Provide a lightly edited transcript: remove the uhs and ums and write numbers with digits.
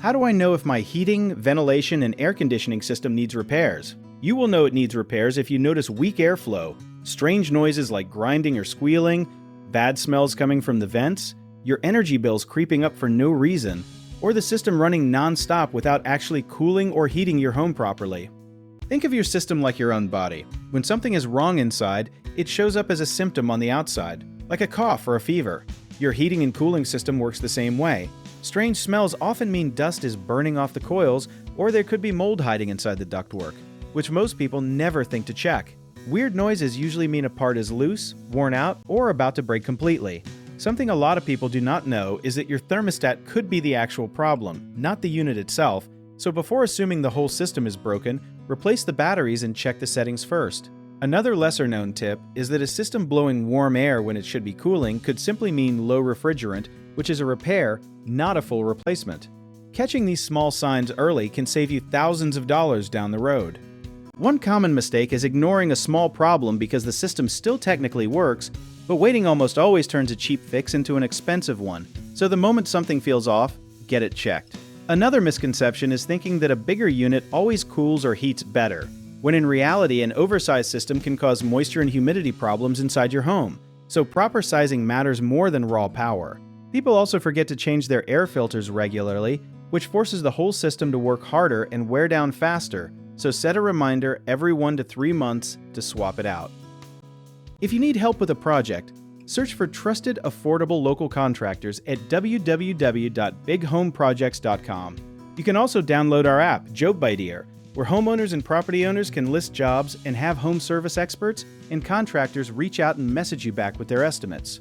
How do I know if my heating, ventilation, and air conditioning system needs repairs? You will know it needs repairs if you notice weak airflow, strange noises like grinding or squealing, bad smells coming from the vents, your energy bills creeping up for no reason, or the system running non-stop without actually cooling or heating your home properly. Think of your system like your own body. When something is wrong inside, it shows up as a symptom on the outside, like a cough or a fever. Your heating and cooling system works the same way. Strange smells often mean dust is burning off the coils, or there could be mold hiding inside the ductwork, which most people never think to check. Weird noises usually mean a part is loose, worn out, or about to break completely. Something a lot of people do not know is that your thermostat could be the actual problem, not the unit itself, so before assuming the whole system is broken, replace the batteries and check the settings first. Another lesser-known tip is that a system blowing warm air when it should be cooling could simply mean low refrigerant, which is a repair, not a full replacement. Catching these small signs early can save you thousands of dollars down the road. One common mistake is ignoring a small problem because the system still technically works, but waiting almost always turns a cheap fix into an expensive one, so the moment something feels off, get it checked. Another misconception is thinking that a bigger unit always cools or heats better, when in reality an oversized system can cause moisture and humidity problems inside your home, so proper sizing matters more than raw power. People also forget to change their air filters regularly, which forces the whole system to work harder and wear down faster, so set a reminder every 1 to 3 months to swap it out. If you need help with a project, search for trusted, affordable local contractors at www.bighomeprojects.com. You can also download our app, JobBiteEar, where homeowners and property owners can list jobs and have home service experts and contractors reach out and message you back with their estimates.